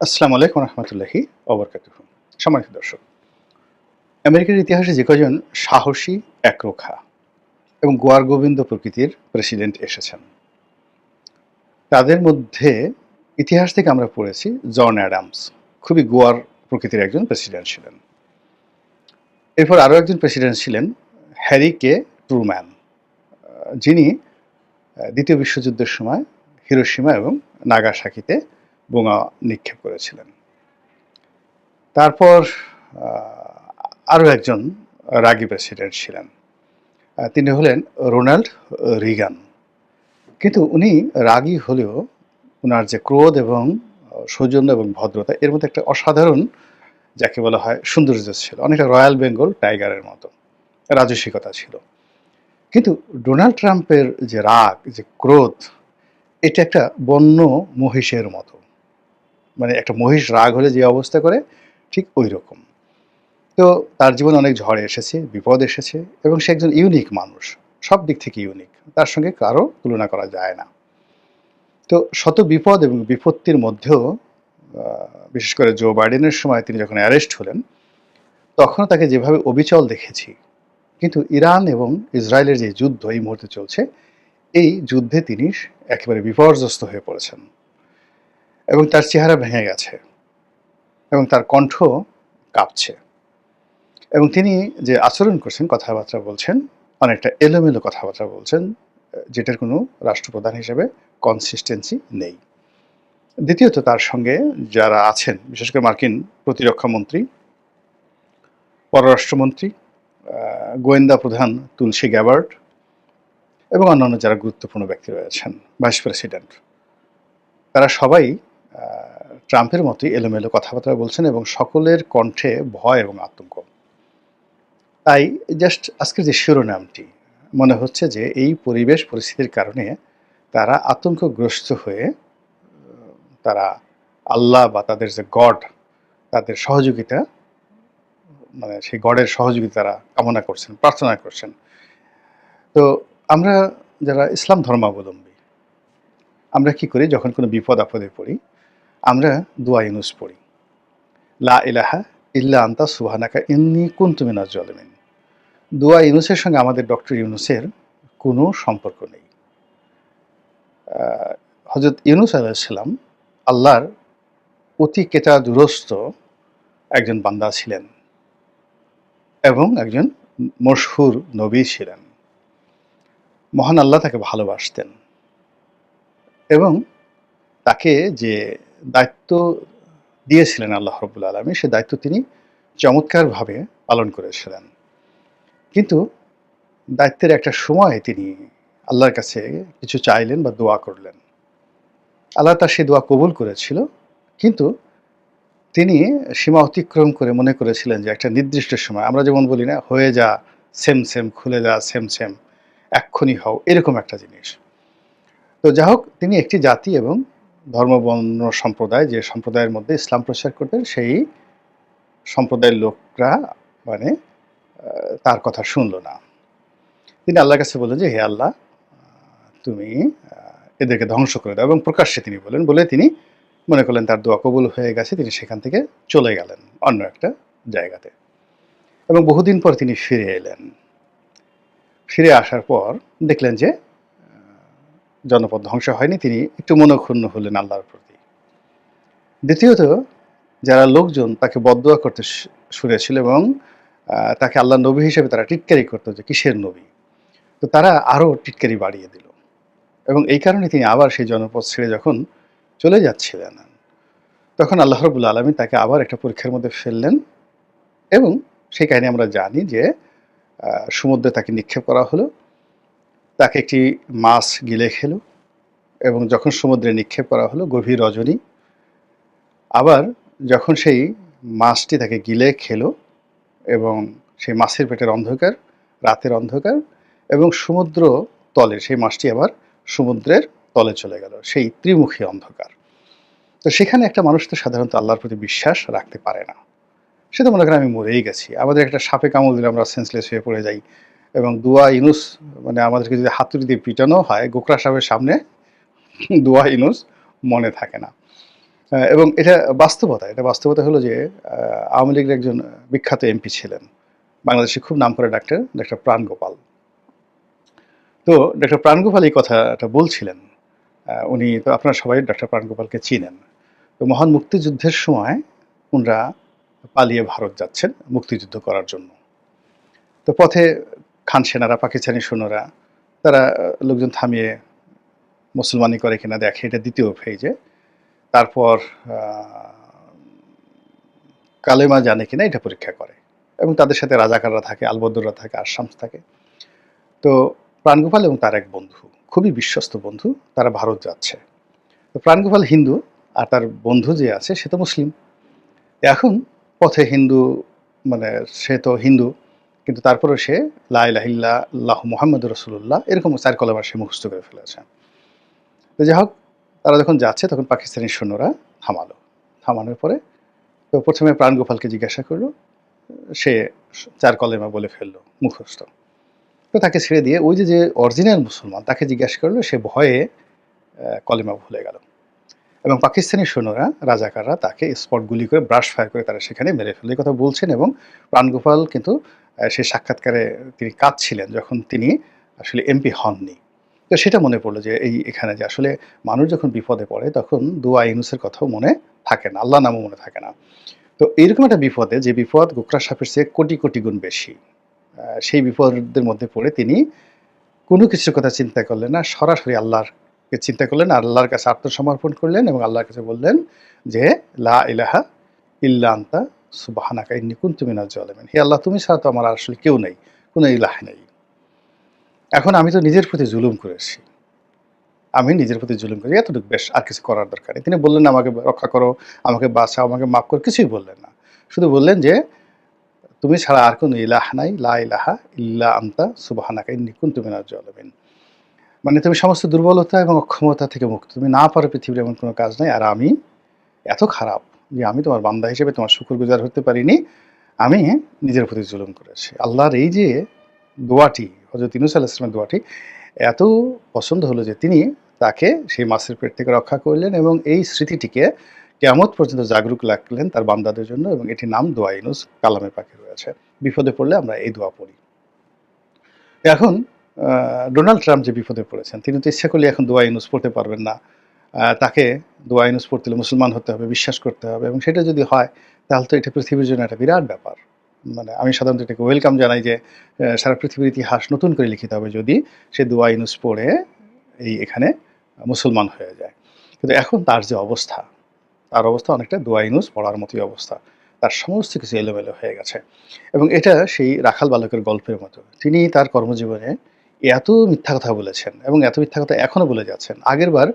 আসসালামু আলাইকুম রহমতুল্লাহি ওবরকাতুহু। সম্মানিত দর্শক, আমেরিকার ইতিহাসে যে কজন সাহসী, একরোখা এবং গোয়ার গোবিন্দ প্রকৃতির প্রেসিডেন্ট এসেছেন, তাদের মধ্যে ইতিহাস থেকে আমরা পড়েছি জন অ্যাডামস খুবই গোয়ার প্রকৃতির একজন প্রেসিডেন্ট ছিলেন। এরপর আরও একজন প্রেসিডেন্ট ছিলেন হ্যারি কে ট্রুম্যান, যিনি দ্বিতীয় বিশ্বযুদ্ধের সময় হিরোশিমা এবং নাগাসাকিতে বোমা নিক্ষেপ করেছিলেন। তারপর আরও একজন রাগী প্রেসিডেন্ট ছিলেন, তিনি হলেন রোনাল্ড রিগান। কিন্তু উনি রাগী হলেও ওনার যে ক্রোধ এবং সৌজন্য এবং ভদ্রতা, এর মধ্যে একটা অসাধারণ, যাকে বলা হয় সৌন্দর্য ছিল, অনেকটা রয়্যাল বেঙ্গল টাইগারের মতো রাজসিকতা ছিল। কিন্তু ডোনাল্ড ট্রাম্পের যে রাগ, যে ক্রোধ, এটা একটা বন্য মহিষের মতো, মানে একটা মহিষ রাগ হলে যে অবস্থা করে ঠিক ওই রকম। তো তার জীবনে অনেক ঝড় এসেছে, বিপদ এসেছে, এবং সে একজন ইউনিক মানুষ, সব দিক থেকে ইউনিক, তার সঙ্গে কারো তুলনা করা যায় না। তো শত বিপদ এবং বিপত্তির মধ্যেও বিশেষ করে জো বাইডেনের সময় তিনি যখন অ্যারেস্ট হলেন, তখনও তাকে যেভাবে অবিচল দেখেছি। কিন্তু ইরান এবং ইসরায়েলের যে যুদ্ধ এই মুহূর্তে চলছে, এই যুদ্ধে তিনি একেবারে বিপর্যস্ত হয়ে পড়েছেন এবং তার চেহারা ভেঙে গেছে এবং তার কণ্ঠ কাঁপছে, এবং তিনি যে আচরণ করছেন, কথাবার্তা বলছেন, অনেকটা এলোমেলো কথাবার্তা বলছেন, যেটার কোনো রাষ্ট্রপ্রধান হিসেবে কনসিস্টেন্সি নেই। দ্বিতীয়ত, তার সঙ্গে যারা আছেন, বিশেষ করে মার্কিন প্রতিরক্ষা মন্ত্রী, পররাষ্ট্রমন্ত্রী, গোয়েন্দা প্রধান তুলসী গ্যাবার্ড এবং অন্যান্য যারা গুরুত্বপূর্ণ ব্যক্তি রয়েছেন, ভাইস প্রেসিডেন্ট, তারা সবাই ট্রাম্পের মতোই এলোমেলো কথাবার্তা বলছেন এবং সকলের কণ্ঠে ভয় এবং আতঙ্ক। তাই জাস্ট আজকের যে শিরোনামটি, মনে হচ্ছে যে এই পরিবেশ পরিস্থিতির কারণে তারা আতঙ্কগ্রস্ত হয়ে তারা আল্লাহ বা তাদের যে গড, তাদের সহযোগিতা, মানে সেই গডের সহযোগিতা তারা কামনা করছেন, প্রার্থনা করছেন। তো আমরা যারা ইসলাম ধর্মাবলম্বী, আমরা কি করি, যখন কোনো বিপদ আপদে পড়ি, আমরা দোয়া ইউনুস পড়ি, লা ইলাহা ইল্লা আনতা সুবহানাকা ইন্নী কুনতু মিনাজ জালিমিন। দোয়া ইউনুসের সঙ্গে আমাদের ডক্টর ইউনুসের কোনো সম্পর্ক নেই। হযরত ইউনুস আলাইহিস সালাম আল্লাহর অতি কেতাদুরস্ত একজন বান্দা ছিলেন এবং একজন মশহুর নবী ছিলেন। মহান আল্লাহ তাকে ভালোবাসতেন এবং তাকে যে দায়িত্ব দিয়েছিলেন আল্লাহ রাব্বুল আলামিন, সে দায়িত্ব তিনি চমৎকারভাবে পালন করেছিলেন। কিন্তু দায়িত্বের একটা সময় তিনি আল্লাহর কাছে কিছু চাইলেন বা দোয়া করলেন। আল্লাহ তার সেই দোয়া কবুল করেছিল, কিন্তু তিনি সীমা অতিক্রম করে মনে করেছিলেন যে একটা নির্দিষ্ট সময়, আমরা যেমন বলি না, হয়ে যা সেম সেম, খুলে যা সেম সেম, এক্ষুনি হও, এরকম একটা জিনিস। তো যা হোক, তিনি একটি জাতি এবং ধর্ম বর্ণ সম্প্রদায়, যে সম্প্রদায়ের মধ্যে ইসলাম প্রচার করতেন, সেই সম্প্রদায়ের লোকরা মানে তার কথা শুনল না। তিনি আল্লাহর কাছে বললেন যে, হে আল্লাহ, তুমি এদেরকে ধ্বংস করে দাও, এবং প্রকাশ্যে তিনি বলে তিনি মনে করলেন তার দোয়া কবুল হয়ে গেছে, তিনি সেখান থেকে চলে গেলেন অন্য একটা জায়গাতে। এবং বহুদিন পর তিনি ফিরে এলেন। ফিরে আসার পর দেখলেন যে জনপদ ধ্বংস হয়নি, তিনি একটু মনক্ষুণ্ণ হলেন আল্লাহর প্রতি। দ্বিতীয়ত, যারা লোকজন তাকে বদদোয়া করতে শুনেছিল এবং তাকে আল্লাহ নবী হিসেবে তারা টিটকারি করতো যে কিসের নবী, তো তারা আরও টিটকারি বাড়িয়ে দিল, এবং এই কারণে তিনি আবার সেই জনপদ ছেড়ে যখন চলে যাচ্ছিলেন, তখন আল্লাহ রাব্বুল আলামিন তাকে আবার একটা পরীক্ষার মধ্যে ফেললেন, এবং সেই কাহিনী আমরা জানি যে সমুদ্রে তাকে নিক্ষেপ করা হলো, তাকে একটি মাছ গিলে খেলো, এবং যখন সমুদ্রে নিক্ষেপ করা হলো গভীর রজনী, আবার যখন সেই মাছটি তাকে গিলে খেলো এবং সেই মাছের পেটের অন্ধকার, রাতের অন্ধকার, এবং সমুদ্র তলে সেই মাছটি আবার সমুদ্রের তলে চলে গেল, সেই ত্রিমুখী অন্ধকার। তো সেখানে একটা মানুষ তো সাধারণত আল্লাহর প্রতি বিশ্বাস রাখতে পারে না, সে তো মনে করেন আমি মরেই গেছি, আমাদের একটা সাপে কামড় দিলে আমরা সেন্সলেস হয়ে পড়ে যাই, এবং দোয়া ইউনুস, মানে আমাদেরকে যদি হাতুড়ি দিয়ে পিটানো হয় গোকরা সাহেবের সামনে, দোয়া ইউনুস মনে থাকে না। এবং এটা বাস্তবতা হলো যে আওয়ামী লীগের একজন বিখ্যাত এমপি ছিলেন। বাংলাদেশে খুব নামকরা ডাক্তার প্রাণ গোপাল। তো ডক্টর প্রাণগোপাল এই কথাটা বলছিলেন। উনি তো আপনারা সবাই ডক্টর প্রাণগোপালকে চিনেন। তো মহান মুক্তিযুদ্ধের সময় উনারা পালিয়ে ভারত যাচ্ছেন মুক্তিযুদ্ধ করার জন্য। তো পথে খান সেনারা, পাকিস্তানি সৈন্যরা তারা লোকজন থামিয়ে মুসলমানি করে কিনা দেখে, এটা দ্বিতীয় ফেজে। তারপর কালেমা জানে কিনা এটা পরীক্ষা করে এবং তাদের সাথে রাজাকাররা থাকে, আলবদররা থাকে, আশামস থাকে। তো প্রাণগোপাল এবং তার এক বন্ধু, খুবই বিশ্বস্ত বন্ধু, তারা ভারত যাচ্ছে। তো প্রাণগোপাল হিন্দু আর তার বন্ধু যে আছে সে তো মুসলিম। এখন পথে হিন্দু, মানে সে তো হিন্দু, কিন্তু তারপরে সে লা ইলাহা ইল্লাল্লাহু মুহাম্মাদুর রাসূলুল্লাহ এরকম 4 কলেমা সে মুখস্থ করে ফেলেছে। তো যাই হোক, তারা যখন যাচ্ছে তখন পাকিস্তানি সৈন্যরা থামানোর পরে তো প্রথমে প্রাণগোপালকে জিজ্ঞাসা করলো, সে 4 কলেমা বলে ফেললো মুখস্থ। তো তাকে ছেড়ে দিয়ে ওই যে অরিজিনাল মুসলমান তাকে জিজ্ঞাসা করলো, সে ভয়ে কলেমা ভুলে গেল এবং পাকিস্তানি সৈন্যরা, রাজাকাররা তাকে স্পট গুলি করে, ব্রাশ ফায়ার করে তারা সেখানে মেরে ফেলে। এই কথা বলছেন এবং প্রাণগোপাল কিন্তু সেই সাক্ষাৎকারে তিনি কাঁদছিলেন যখন তিনি আসলে এমপি হননি। তো সেটা মনে পড়লো যে এখানে যে আসলে মানুষ যখন বিপদে পড়ে তখন দোয়া ইউনূসের কথাও মনে থাকে না, আল্লাহ নামও মনে থাকে না। তো এইরকম একটা বিপদে, যে বিপদ গোকরা সাপের চেয়ে কোটি কোটি গুণ বেশি, সেই বিপদের মধ্যে পড়ে তিনি কোনো কিছুর কথা চিন্তা করলেন না, সরাসরি আল্লাহকে চিন্তা করলেন, আল্লাহর কাছে আত্মসমর্পণ করলেন এবং আল্লাহর কাছে বললেন যে লা ইলাহা ইল্লা আনতা সুবহানাকা ইন্নী কুনতু মিনাজ জালিমিন। হে আল্লাহ, তুমি ছাড়া তো আমার আসলে কেউ নেই, কোনো ইলাহ নেই। এখন আমি তো নিজের প্রতি জুলুম করেছি, এতটুকু বেশ, আর কিছু করার দরকার নেই। তিনি বললেন আমাকে রক্ষা করো, আমাকে বাঁচাও, আমাকে মাফ করো, কিছুই বললেন না। শুধু বললেন যে তুমি ছাড়া আর কোনো ইলাহ নাই, লা ইলাহা ইল্লা আনতা সুবহানাকা ইন্নী কুনতু মিনাজ জালিমিন। মানে তুমি সমস্ত দুর্বলতা এবং অক্ষমতা থেকে মুক্ত, তুমি না পারো পৃথিবীর এমন কোনো কাজ নাই। আর আমি এত খারাপ যে আমি তোমার বান্দা হিসেবে তোমার শুকরগুজার হতে পারিনি, আমি নিজের প্রতি জুলুম করেছি। আল্লাহর এই যে দোয়াটি, হযরত ইউনূস আলাইহিস সালামের দোয়াটি এত পছন্দ হলো যে তিনি তাকে সেই মাছের পেট থেকে রক্ষা করলেন এবং এই স্মৃতিটিকে কিয়ামত পর্যন্ত জাগরুক রাখলেন তার বান্দাদের জন্য, এবং এটির নাম দোয়া ইউনূস কালামে পাকে রয়েছে। বিপদে পড়লে আমরা এই দোয়া পড়ি। এখন ডোনাল্ড ট্রাম্প যে বিপদে পড়েছেন, তিনি তো ইচ্ছা করলে এখন দোয়া ইউনূস পড়তে পারবেন না। তাকে দোয়া ইউনূস পড়তে হলে মুসলমান হতে হবে, বিশ্বাস করতে হবে, এবং সেটা যদি হয় তাহলে তো এটা পৃথিবীর জন্য একটা বিরাট ব্যাপার। মানে আমি সাধারণত এটাকে ওয়েলকাম জানাই যে সারা পৃথিবীর ইতিহাস নতুন করে লিখিত হবে যদি সে দোয়া ইউনূস পড়ে এখানে মুসলমান হয়ে যায়। কিন্তু এখন তার যে অবস্থা, তার অবস্থা অনেকটা দোয়া ইউনূস পড়ার মতোই অবস্থা। তার সমস্ত কিছু এলোমেলো হয়ে গেছে এবং এটা সেই রাখাল বালকের গল্পের মতো। তিনি তার কর্মজীবনে এত মিথ্যা কথা বলেছেন এবং এত মিথ্যা কথা এখনো বলে যাচ্ছেন। আগেরবার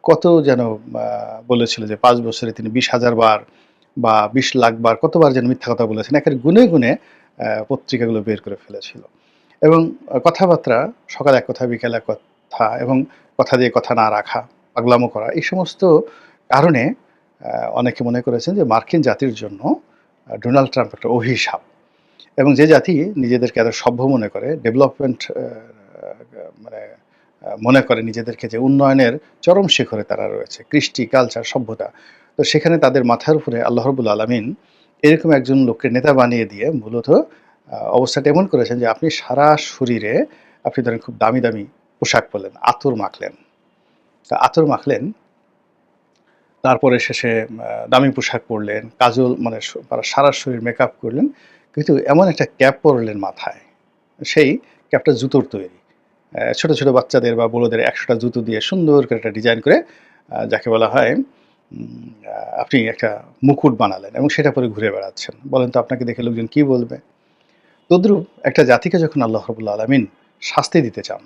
কত যেন বলেছিল যে ৫ বছরে তিনি ২০,০০০ বার বা ২০ লাখ বার কতবার যেন মিথ্যা কথা বলেছেন। একেবারে গুনে গুনে পত্রিকাগুলো বের করে ফেলেছিল। এবং কথাবার্তা, সকালে এক কথা, বিকেলে এক কথা, এবং কথা দিয়ে কথা না রাখা, পাগলামো করা, এই সমস্ত কারণে অনেকে মনে করেছেন যে মার্কিন জাতির জন্য ডোনাল্ড ট্রাম্প একটা অভিশাপ। এবং যে জাতি নিজেদেরকে এত সভ্য মনে করে, ডেভেলপমেন্ট মানে মনে করে নিজেদেরকে, যে উন্নয়নের চরম শিখরে তারা রয়েছে, কৃষ্টি, কালচার, সভ্যতা, তো সেখানে তাদের মাথার উপরে আল্লাহ রাব্বুল আলামিন এরকম একজন লোককে নেতা বানিয়ে দিয়ে মূলত অবস্থাটা এমন করেছেন যে আপনি সারা শরীরে, আপনি ধরেন খুব দামি দামি পোশাক পরলেন, আতর মাখলেন, তারপরে শেষে দামি পোশাক পরলেন, কাজল, মানে সারা শরীর মেকআপ করলেন, কিন্তু এমন একটা ক্যাপ পরলেন মাথায়, সেই ক্যাপটা জুতোর তৈরি। ছোট ছোট বাচ্চাদের বা বড়দের ১০০টা জুতো দিয়ে সুন্দর করে একটা ডিজাইন করে, যাকে বলা হয় আপনি একটা মুকুট বানালেন এবং সেটা পরে ঘুরে বেড়াচ্ছেন। বলেন তো আপনাকে দেখে লোকজন কি বলবে? তদ্রূপ একটা জাতিকে যখন আল্লাহ রাব্বুল আলামিন শাস্তি দিতে চান,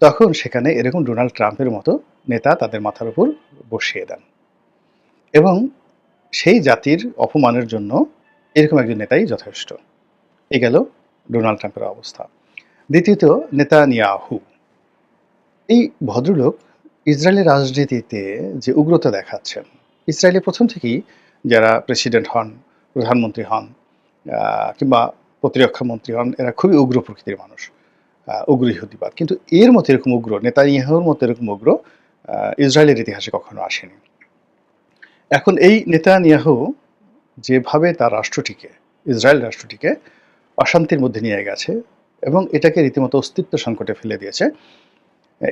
তখন সেখানে এরকম ডোনাল্ড ট্রাম্পের মতো নেতা তাদের মাথার উপর বসিয়ে দেন এবং সেই জাতির অপমানের জন্য এরকম একজন নেতাই যথেষ্ট। এই গেল ডোনাল্ড ট্রাম্পের অবস্থা। দ্বিতীয়ত, নেতানিয়াহু। এই ভদ্রলোক ইসরায়েলের রাজনীতিতে যে উগ্রতা দেখাচ্ছেন, ইসরায়েলে প্রথম থেকেই যারা প্রেসিডেন্ট হন, প্রধানমন্ত্রী হন, কিংবা প্রতিরক্ষা মন্ত্রী হন, এরা খুবই উগ্র প্রকৃতির মানুষ, উগ্র ইহুদিবাদ। কিন্তু এর মতো এরকম উগ্র, নেতানিয়াহুর মতো এরকম উগ্র ইসরায়েলের ইতিহাসে কখনো আসেনি। এখন এই নেতানিয়াহু যেভাবে তার রাষ্ট্রটিকে, ইসরায়েল রাষ্ট্রটিকে অশান্তির মধ্যে নিয়ে গেছে এবং এটাকে রীতিমতো অস্তিত্ব সংকটে ফেলে দিয়েছে,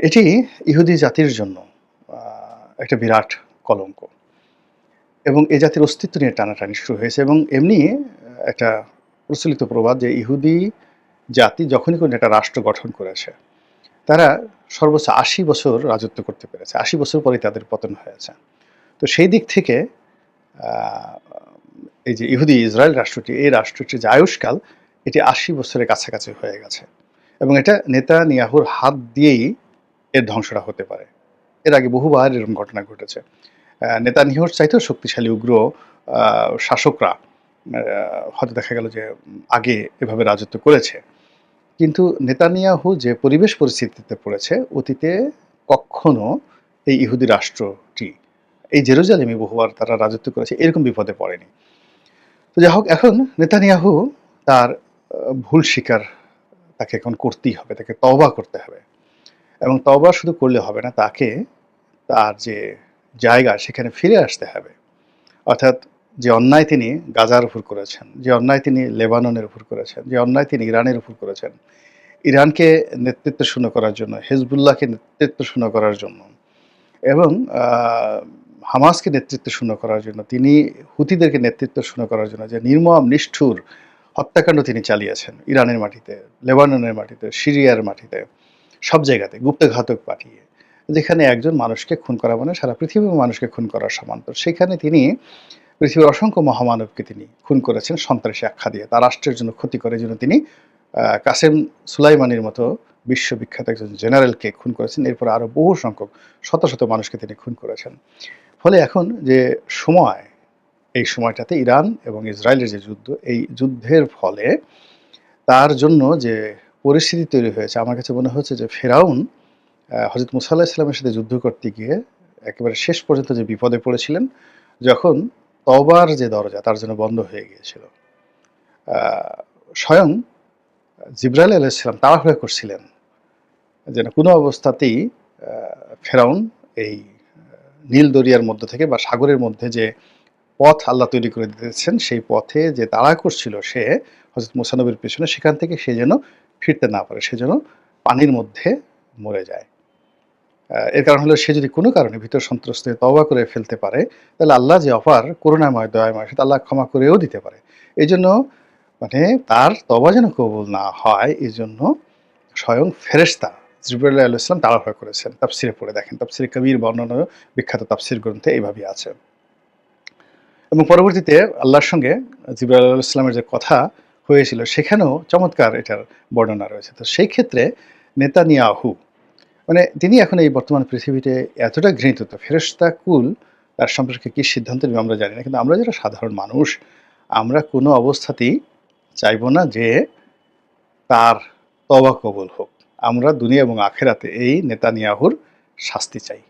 এটি ইহুদি জাতির জন্য একটা বিরাট কলঙ্ক এবং এ জাতির অস্তিত্ব নিয়ে টানাটানি শুরু হয়েছে। এবং এমনি একটা প্রচলিত প্রবাদ যে ইহুদি জাতি যখনই কোনো একটা রাষ্ট্র গঠন করেছে, তারা সর্বোচ্চ ৮০ বছর রাজত্ব করতে পেরেছে। ৮০ বছর পরেই তাদের পতন হয়েছে। তো সেই দিক থেকে আ এই যে ইহুদি ইসরায়েল রাষ্ট্রটি, এই রাষ্ট্রটির যে আয়ুষ্কাল এটি ৮০ বছরের কাছাকাছি হয়ে গেছে এবং এটা নেতানিয়াহুর হাত দিয়েই এর ধ্বংসটা হতে পারে। এর আগে বহুবার এরকম ঘটনা ঘটেছে। নেতানিয়াহুর চাইতেও শক্তিশালী উগ্র শাসকরা হয়তো দেখা গেল যে আগে এভাবে রাজত্ব করেছে। কিন্তু নেতানিয়াহু যে পরিবেশ পরিস্থিতিতে পড়েছে, অতীতে কক্ষনো এই ইহুদি রাষ্ট্রটি, এই জেরুজালেমে বহুবার তারা রাজত্ব করেছে, এরকম বিপদে পড়েনি। তো যাই হোক, এখন নেতানিয়াহু তার ভুল স্বীকার তাকে এখন করতেই হবে, তাকে তওবা করতে হবে এবং তওবা শুধু করলে হবে না, তাকে তার যে জায়গা সেখানে ফিরে আসতে হবে। অর্থাৎ যে অন্যায় তিনি গাজার উপর করেছেন, যে অন্যায় তিনি লেবাননের উপর করেছেন, যে অন্যায় তিনি ইরানের উপর করেছেন, ইরানকে নেতৃত্ব শূন্য করার জন্য, হেজবুল্লাহকে নেতৃত্ব শূন্য করার জন্য এবং হামাসকে নেতৃত্ব শূন্য করার জন্য, তিনি হুতিদেরকে নেতৃত্ব শূন্য করার জন্য যে নির্মম নিষ্ঠুর হত্যাকাণ্ড তিনি চালিয়েছেন ইরানের মাটিতে, লেবাননের মাটিতে, সিরিয়ার মাটিতে, সব জায়গাতে গুপ্তঘাতক পাঠিয়ে, যেখানে একজন মানুষকে খুন করা মানে সারা পৃথিবীর মানুষকে খুন করার সমান্তর, সেখানে তিনি পৃথিবীর অসংখ্য মহামানবকে তিনি খুন করেছেন সন্ত্রাসী আখ্যা দিয়ে, তার রাষ্ট্রের জন্য ক্ষতি করে জন্য তিনি কাসেম সুলাইমানির মতো বিশ্ববিখ্যাত একজন জেনারেলকে খুন করেছেন। এরপর আরও বহু সংখ্যক শত শত মানুষকে তিনি খুন করেছেন। ফলে এখন যে সময়, এই সময়টাতে ইরান এবং ইসরায়েলের যে যুদ্ধ, এই যুদ্ধের ফলে তার জন্য যে পরিস্থিতি তৈরি হয়েছে, আমার কাছে মনে হচ্ছে যে ফেরাউন হজরত মুসা আলাহিস সালামের সাথে যুদ্ধ করতে গিয়ে একেবারে শেষ পর্যন্ত যে বিপদে পড়েছিলেন, যখন তওবার যে দরজা তার জন্য বন্ধ হয়ে গিয়েছিল। স্বয়ং জিবরাইল আলাইহিস সালাম তাড়াহুড়া করছিলেন যেন কোনো অবস্থাতেই ফেরাউন এই নীল দরিয়ার মধ্য থেকে বা সাগরের মধ্যে যে পথ আল্লাহ তৈরি করে দিতেছেন, সেই পথে যে তাড়া করছিল সে হযরত মুসা নবীর পেছনে, সেখান থেকে সে যেন ফিরতে না পারে, সে যেন পানির মধ্যে মরে যায়। এর কারণ হলো, সে যদি কোনো কারণে ভীত সন্ত্রস্ত হয়ে তওবা করে ফেলতে পারে, তাহলে আল্লাহ যে অপার করুণাময় দয়াময়, সেটা আল্লাহ ক্ষমা করেও দিতে পারে। এইজন্য মানে তার তওবা যেন কবুল না হয়, এজন্য স্বয়ং ফেরেশতা জিবরাইল আলাইহিস সালাম তাড়াহুড়া করেছেন। তাফসিরে পড়ে দেখেন, তাফসিরে কবির বর্ণনা বিখ্যাত তাফসির গ্রন্থে এইভাবেই আছে। এবং পরবর্তীতে আল্লাহর সঙ্গে জিবরাইল আলাইহিস সালামের যে কথা হয়েছিল, সেখানেও চমৎকার এটার বর্ণনা রয়েছে। তো সেই ক্ষেত্রে নেতানিয়াহু মানে তিনি এখন এই বর্তমান পৃথিবীতে এতটা ঘৃণিত, তো ফেরেশতা কুল তার সম্পর্কে কী সিদ্ধান্ত নেবে আমরা জানি না। কিন্তু আমরা যারা সাধারণ মানুষ, আমরা কোনো অবস্থাতেই চাইব না যে তার তওবা কবুল হোক। আমরা দুনিয়া এবং আখেরাতে এই নেতানিয়াহুর শাস্তি চাই।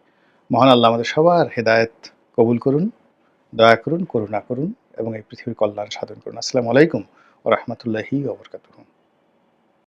মহান আল্লাহ আমাদের সবার হেদায়েত কবুল করুন, দয়া করুন, করুণা করুন এবং এই পৃথিবীর কল্যাণ সাধন করুন। আসসালামু আলাইকুম ওয়া রাহমাতুল্লাহি ওয়া বারাকাতুহু।